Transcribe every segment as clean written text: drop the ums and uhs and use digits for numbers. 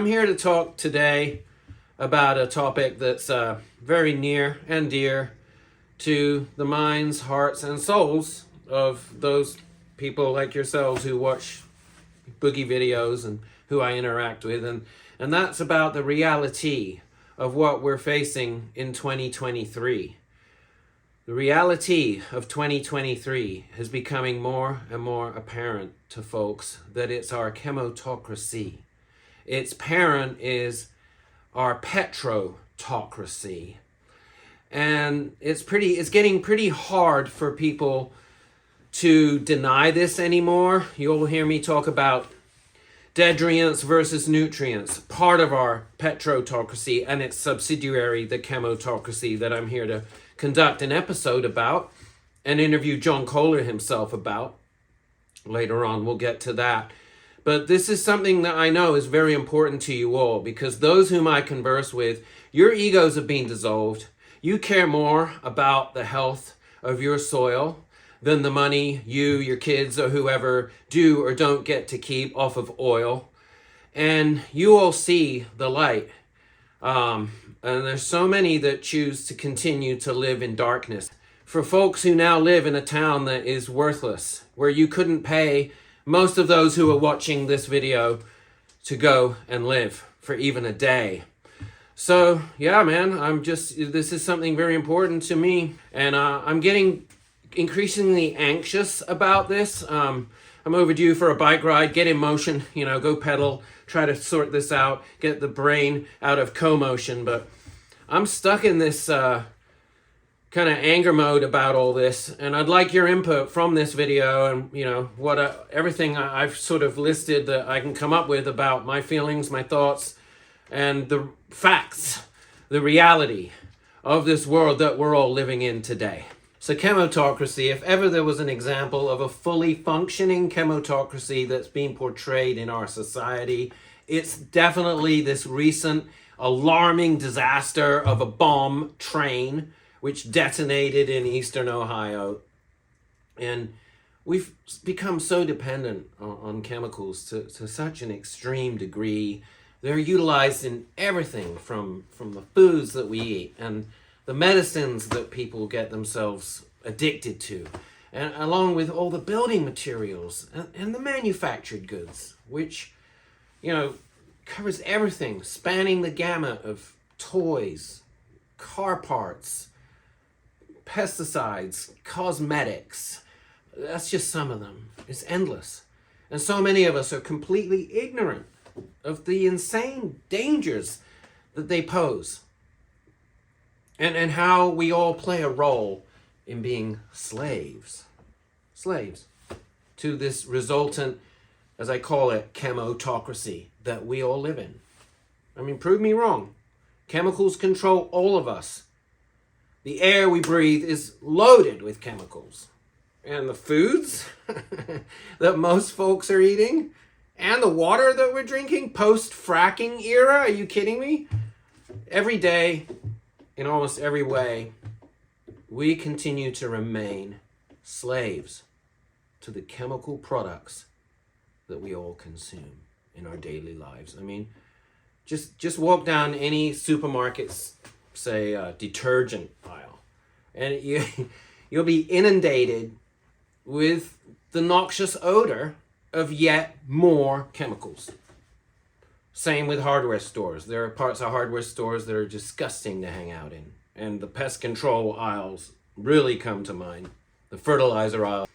I'm here to talk today about a topic that's very near and dear to the minds, hearts, and souls of those people like yourselves who watch boogie videos and who I interact with. And that's about the reality of what we're facing in 2023. The reality of 2023 is becoming more and more apparent to folks that it's our chemotocracy. Its parent is our petrotocracy. And it's getting pretty hard for people to deny this anymore. You'll hear me talk about detrients versus nutrients, part of our petrotocracy and its subsidiary, the chemotocracy, that I'm here to conduct an episode about and interview John Kohler himself about. Later on, we'll get to that. But this is something that I know is very important to you all, because those whom I converse with, your egos have been dissolved. You care more about the health of your soil than the money you, your kids, or whoever do or don't get to keep off of oil. And you all see the light. And there's so many that choose to continue to live in darkness. For folks who now live in a town that is worthless, where you couldn't pay most of those who are watching this video to go and live for even a day. So, yeah, man, this is something very important to me. And I'm getting increasingly anxious about this. I'm overdue for a bike ride, get in motion, go pedal, try to sort this out, get the brain out of commotion. But I'm stuck in this kind of anger mode about all this, and I'd like your input from this video and what everything I've sort of listed that I can come up with about my feelings, my thoughts, and the facts, the reality of this world that we're all living in today. So chemotocracy, if ever there was an example of a fully functioning chemotocracy that's being portrayed in our society, it's definitely this recent alarming disaster of a bomb train which detonated in eastern Ohio. And we've become so dependent on chemicals to such an extreme degree. They're utilized in everything from the foods that we eat and the medicines that people get themselves addicted to, and along with all the building materials and the manufactured goods, which, covers everything, spanning the gamut of toys, car parts, pesticides, cosmetics. That's just some of them. It's endless. And so many of us are completely ignorant of the insane dangers that they pose. And how we all play a role in being slaves to this resultant, as I call it, chemotocracy that we all live in. I mean, prove me wrong. Chemicals control all of us. The air we breathe is loaded with chemicals. And the foods that most folks are eating, and the water that we're drinking post-fracking era, are you kidding me? Every day, in almost every way, we continue to remain slaves to the chemical products that we all consume in our daily lives. I mean, just walk down any supermarket's, say, detergent aisle, and you'll be inundated with the noxious odor of yet more chemicals. Same with hardware stores. There are parts of hardware stores that are disgusting to hang out in. And the pest control aisles really come to mind. The fertilizer aisle.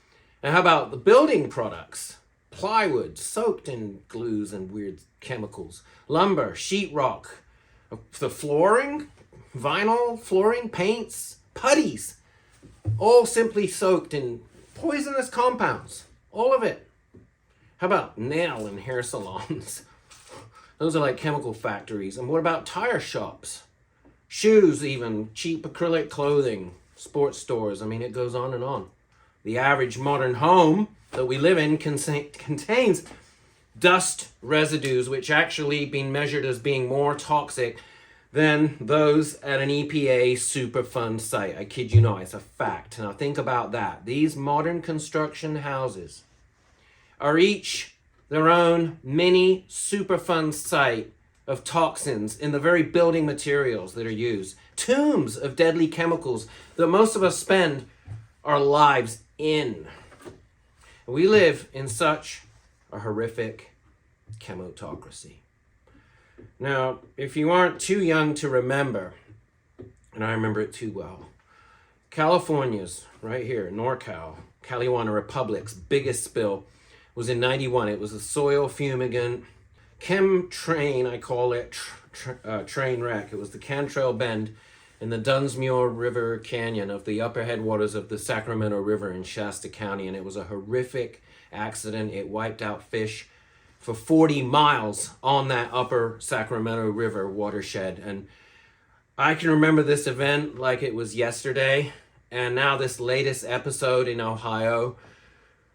And how about the building products? Plywood soaked in glues and weird chemicals. Lumber, sheetrock, the flooring, vinyl, flooring, paints, putties. All simply soaked in poisonous compounds. All of it. How about nail and hair salons? Those are like chemical factories. And what about tire shops? Shoes even, cheap acrylic clothing, sports stores. I mean, it goes on and on. The average modern home that we live in contains dust residues, which actually been measured as being more toxic than those at an EPA Superfund site. I kid you not, it's a fact. Now think about that. These modern construction houses are each their own mini Superfund site of toxins in the very building materials that are used. Tombs of deadly chemicals that most of us spend our lives in. We live in such a horrific chemotocracy. Now, if you aren't too young to remember, and I remember it too well, California's, right here, NorCal, California Republic's biggest spill was in 91. It was a soil fumigant, chemtrain, I call it, trainwreck. It was the Cantrell Bend in the Dunsmuir River Canyon of the upper headwaters of the Sacramento River in Shasta County, and it was a horrific accident. It wiped out fish for 40 miles on that upper Sacramento River watershed. And I can remember this event like it was yesterday, and now this latest episode in Ohio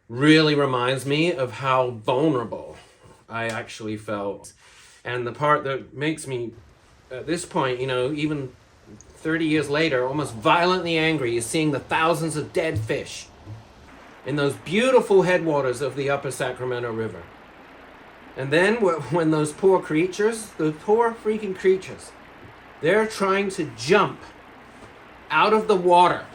really reminds me of how vulnerable I actually felt. And the part that makes me, at this point, even 30 years later, almost violently angry is seeing the thousands of dead fish in those beautiful headwaters of the upper Sacramento River. And then when those poor freaking creatures, they're trying to jump out of the water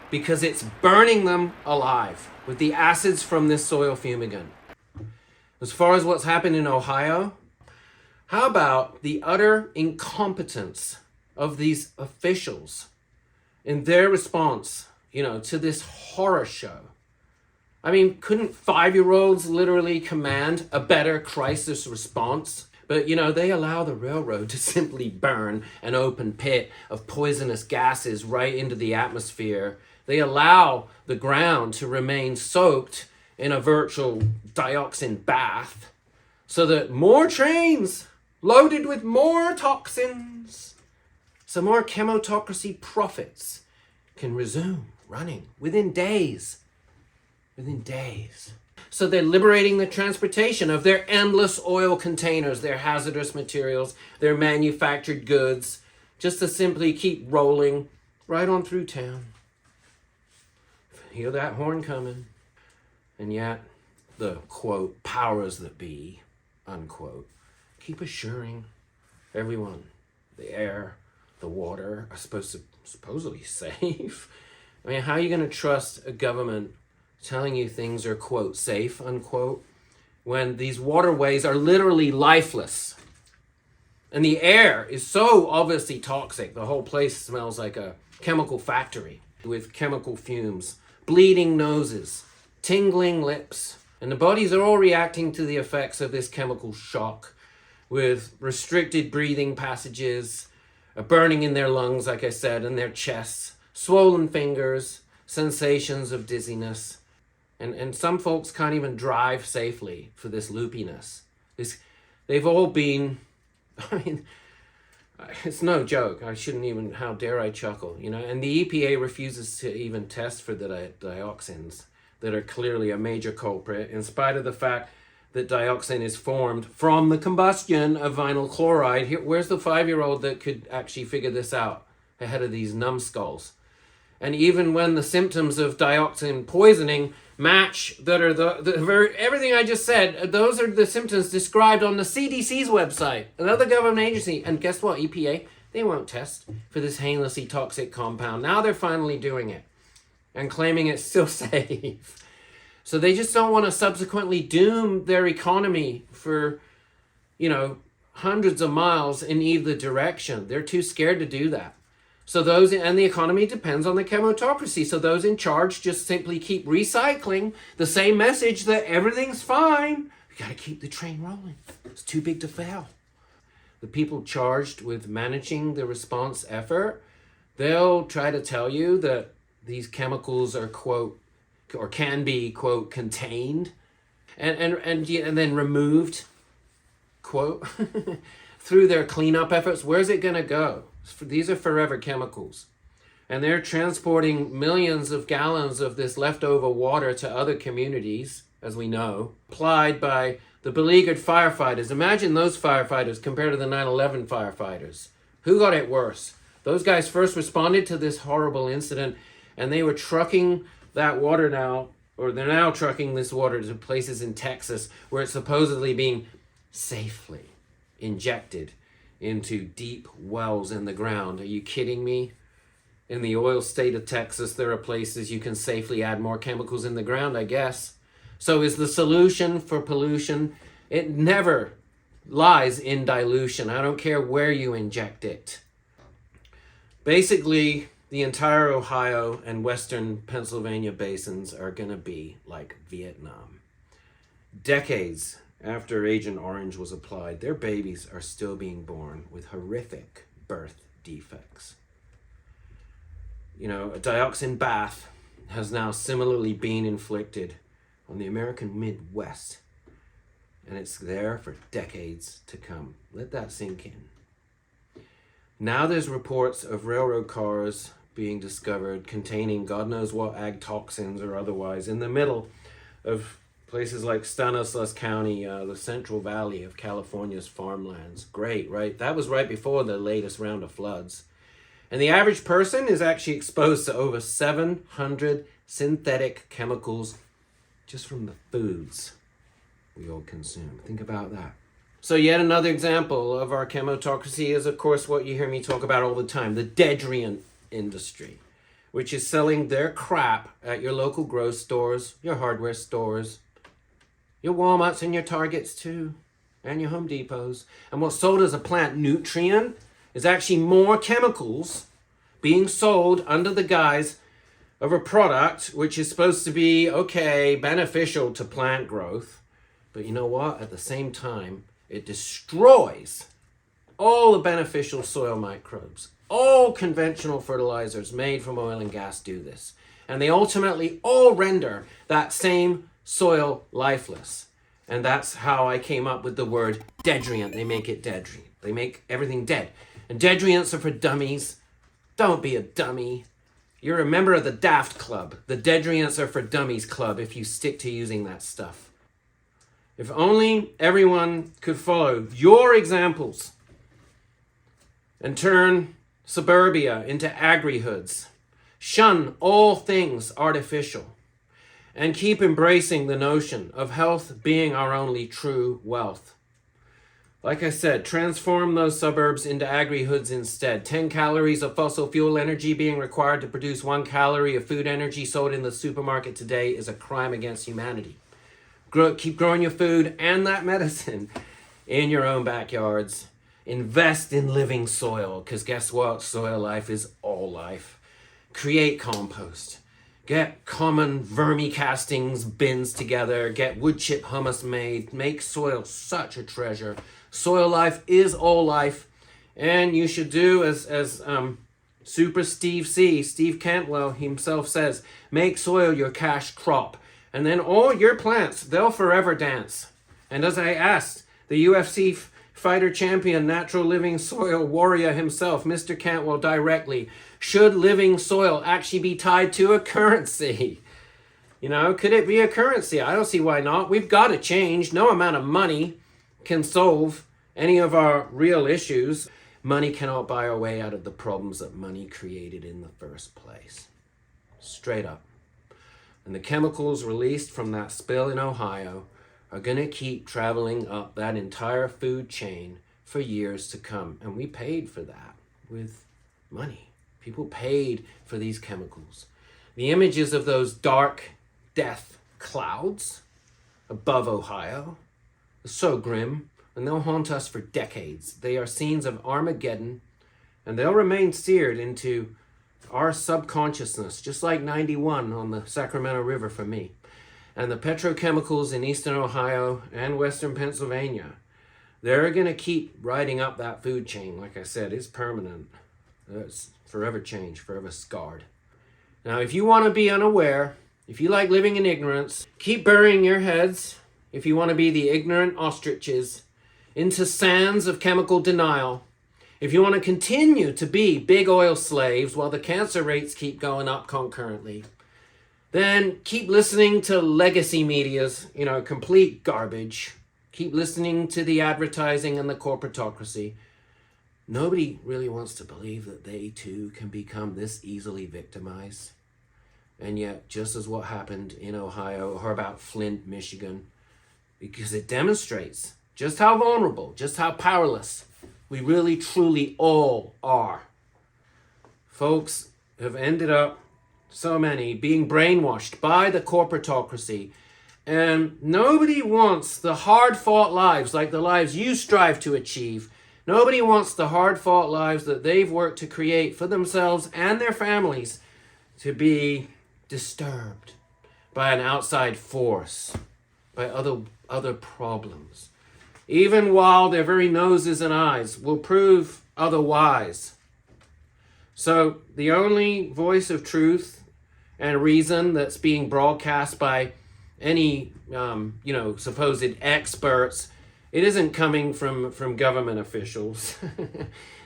because it's burning them alive with the acids from this soil fumigant. As far as what's happened in Ohio, how about the utter incompetence of these officials in their response, to this horror show? I mean, couldn't 5-year-olds literally command a better crisis response? But, they allow the railroad to simply burn an open pit of poisonous gases right into the atmosphere. They allow the ground to remain soaked in a virtual dioxin bath so that more trains loaded with more toxins, so more chemotocracy profits can resume running within days. So they're liberating the transportation of their endless oil containers, their hazardous materials, their manufactured goods, just to simply keep rolling right on through town. Hear that horn coming. And yet, the, quote, powers that be, unquote, keep assuring everyone the air, the water are supposedly safe. I mean, how are you going to trust a government telling you things are, quote, safe, unquote, when these waterways are literally lifeless? And the air is so obviously toxic. The whole place smells like a chemical factory with chemical fumes, bleeding noses, tingling lips. And the bodies are all reacting to the effects of this chemical shock with restricted breathing passages, a burning in their lungs, like I said, and their chests, swollen fingers, sensations of dizziness. And some folks can't even drive safely for this loopiness. They've all been, it's no joke. How dare I chuckle, And the EPA refuses to even test for the dioxins that are clearly a major culprit, in spite of the fact that dioxin is formed from the combustion of vinyl chloride. Where's the 5-year-old that could actually figure this out ahead of these numbskulls? And even when the symptoms of dioxin poisoning match that are everything I just said, those are the symptoms described on the CDC's website, another government agency. And guess what, EPA? They won't test for this heinously toxic compound. Now they're finally doing it and claiming it's still safe. So they just don't want to subsequently doom their economy for, hundreds of miles in either direction. They're too scared to do that. So and the economy depends on the chemotocracy. So those in charge just simply keep recycling the same message that everything's fine. We got to keep the train rolling. It's too big to fail. The people charged with managing the response effort, they'll try to tell you that these chemicals are, quote, or can be, quote, contained and then removed, quote, through their cleanup efforts. Where's it going to go? These are forever chemicals. And they're transporting millions of gallons of this leftover water to other communities, as we know, applied by the beleaguered firefighters. Imagine those firefighters compared to the 9/11 firefighters. Who got it worse? Those guys first responded to this horrible incident, and they were trucking that water they're now trucking this water to places in Texas where it's supposedly being safely injected into deep wells in the ground. Are you kidding me? In the oil state of Texas, there are places you can safely add more chemicals in the ground, I guess. So is the solution for pollution? It never lies in dilution. I don't care where you inject it. Basically, the entire Ohio and western Pennsylvania basins are going to be like Vietnam. Decades after Agent Orange was applied, their babies are still being born with horrific birth defects. You know, a dioxin bath has now similarly been inflicted on the American Midwest, and it's there for decades to come. Let that sink in. Now there's reports of railroad cars being discovered containing God knows what ag toxins or otherwise in the middle of places like Stanislaus County, the Central Valley of California's farmlands. Great, right? That was right before the latest round of floods. And the average person is actually exposed to over 700 synthetic chemicals just from the foods we all consume. Think about that. So yet another example of our chemotocracy is, of course, what you hear me talk about all the time, the deodorant industry, which is selling their crap at your local grocery stores, your hardware stores, your Walmarts and your Targets too, and your Home Depots. And what's sold as a plant nutrient is actually more chemicals being sold under the guise of a product which is supposed to be, okay, beneficial to plant growth. But you know what? At the same time, it destroys all the beneficial soil microbes. All conventional fertilizers made from oil and gas do this. And they ultimately all render that same soil lifeless. And that's how I came up with the word deodorant. They make it deodorant. They make everything dead. And deodorants are for dummies. Don't be a dummy. You're a member of the Daft Club. The deodorants are for dummies club if you stick to using that stuff. If only everyone could follow your examples and turn suburbia into agri-hoods. Shun all things artificial. And keep embracing the notion of health being our only true wealth. Like I said, transform those suburbs into agri-hoods instead. 10 calories of fossil fuel energy being required to produce 1 calorie of food energy sold in the supermarket today is a crime against humanity. Keep growing your food and that medicine in your own backyards. Invest in living soil, because guess what? Soil life is all life. Create compost. Get common vermicastings bins together. Get wood chip hummus made. Make soil such a treasure. Soil life is all life. And you should do as Super Steve Cantwell himself says, make soil your cash crop. And then all your plants, they'll forever dance. And as I asked the UFC fighter champion, natural living soil warrior himself, Mr. Cantwell, directly, should living soil actually be tied to a currency? You know, could it be a currency? I don't see why not. We've got to change. No amount of money can solve any of our real issues. Money cannot buy our way out of the problems that money created in the first place. Straight up. And the chemicals released from that spill in Ohio are going to keep traveling up that entire food chain for years to come. And we paid for that with money. People paid for these chemicals. The images of those dark death clouds above Ohio are so grim, and they'll haunt us for decades. They are scenes of Armageddon, and they'll remain seared into our subconsciousness, just like 91 on the Sacramento River for me. And the petrochemicals in eastern Ohio and western Pennsylvania, they're going to keep riding up that food chain. Like I said, it's permanent. It's forever changed, forever scarred. Now, if you want to be unaware, if you like living in ignorance, keep burying your heads, if you want to be the ignorant ostriches, into sands of chemical denial. If you want to continue to be big oil slaves while the cancer rates keep going up concurrently, then keep listening to legacy media's, complete garbage. Keep listening to the advertising and the corporatocracy. Nobody really wants to believe that they too can become this easily victimized. And yet, just as what happened in Ohio or about Flint, Michigan, because it demonstrates just how vulnerable, just how powerless we really truly all are. Folks have ended up, so many, being brainwashed by the corporatocracy. And nobody wants the hard-fought lives like the lives you strive to achieve. Nobody wants the hard-fought lives that they've worked to create for themselves and their families to be disturbed by an outside force, by other problems. Even while their very noses and eyes will prove otherwise. So the only voice of truth and reason that's being broadcast by any, supposed experts, it isn't coming from government officials.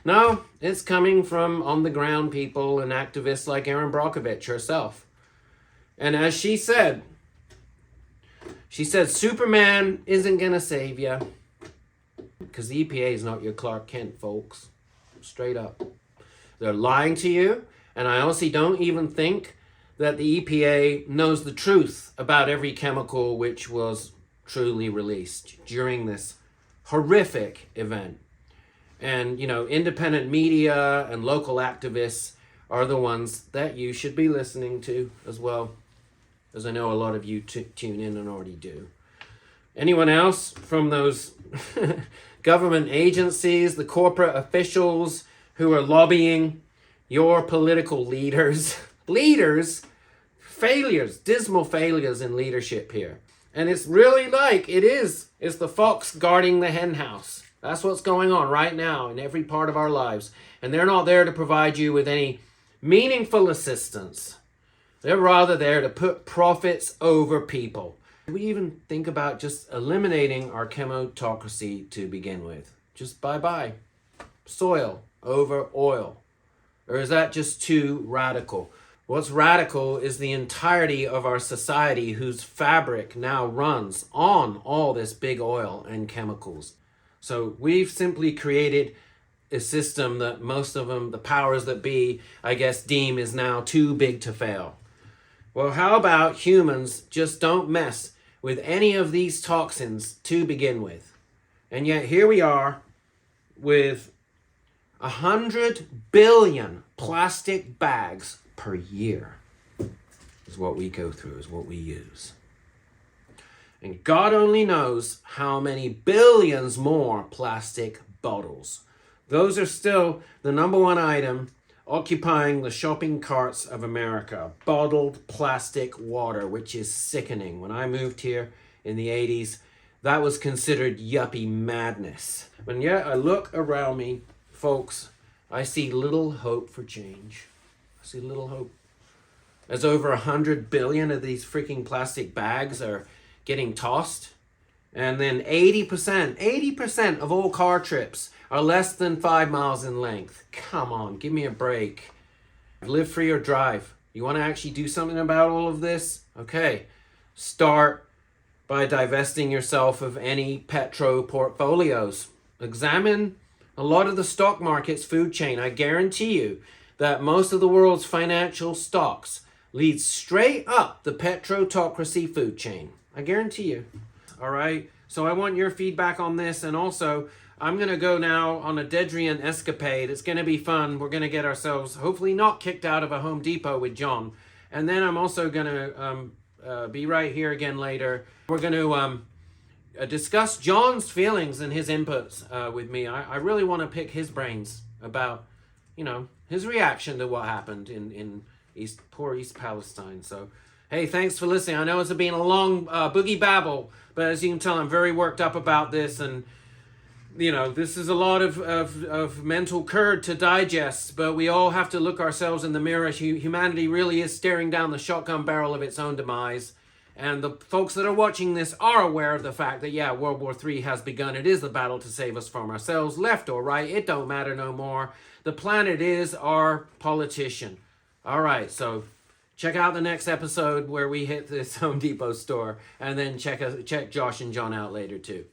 No, it's coming from on-the-ground people and activists like Erin Brockovich herself. And as she said, Superman isn't going to save you. Because the EPA is not your Clark Kent, folks. Straight up. They're lying to you, and I honestly don't even think that the EPA knows the truth about every chemical which was truly released during this horrific event. And, independent media and local activists are the ones that you should be listening to as well, as I know a lot of you tune in and already do. Anyone else from those government agencies, the corporate officials who are lobbying your political leaders, failures, dismal failures in leadership here. And it's really it's the fox guarding the hen house. That's what's going on right now in every part of our lives. And they're not there to provide you with any meaningful assistance. They're rather there to put profits over people. We even think about just eliminating our chemotocracy to begin with. Just bye-bye. Soil over oil. Or is that just too radical? What's radical is the entirety of our society whose fabric now runs on all this big oil and chemicals. So we've simply created a system that most of them, the powers that be, I guess, deem is now too big to fail. Well, how about humans just don't mess with any of these toxins to begin with? And yet here we are with 100 billion plastic bags per year is what we go through, is what we use. And God only knows how many billions more plastic bottles. Those are still the number one item occupying the shopping carts of America. Bottled plastic water, which is sickening. When I moved here in the 80s, that was considered yuppie madness. But yet I look around me, folks, I see little hope for change. I see little hope. As over 100 billion of these freaking plastic bags are getting tossed. And then 80% of all car trips are less than 5 miles in length. Come on, give me a break. Live free or drive. You want to actually do something about all of this? Okay, start by divesting yourself of any petro portfolios. Examine a lot of the stock market's food chain. I guarantee you that most of the world's financial stocks lead straight up the petrotocracy food chain. I guarantee you. All right. So I want your feedback on this. And also, I'm going to go now on a Dedrian escapade. It's going to be fun. We're going to get ourselves hopefully not kicked out of a Home Depot with John. And then I'm also going to be right here again later. We're going to discuss John's feelings and his inputs with me. I really want to pick his brains about, his reaction to what happened in poor East Palestine. So, hey, thanks for listening. I know it's been a long boogie babble, but as you can tell, I'm very worked up about this. And, this is a lot of mental curd to digest, but we all have to look ourselves in the mirror. Humanity really is staring down the shotgun barrel of its own demise. And the folks that are watching this are aware of the fact that, World War III has begun. It is the battle to save us from ourselves, left or right. It don't matter no more. The planet is our politician. All right, so check out the next episode where we hit this Home Depot store, and then check Josh and John out later too.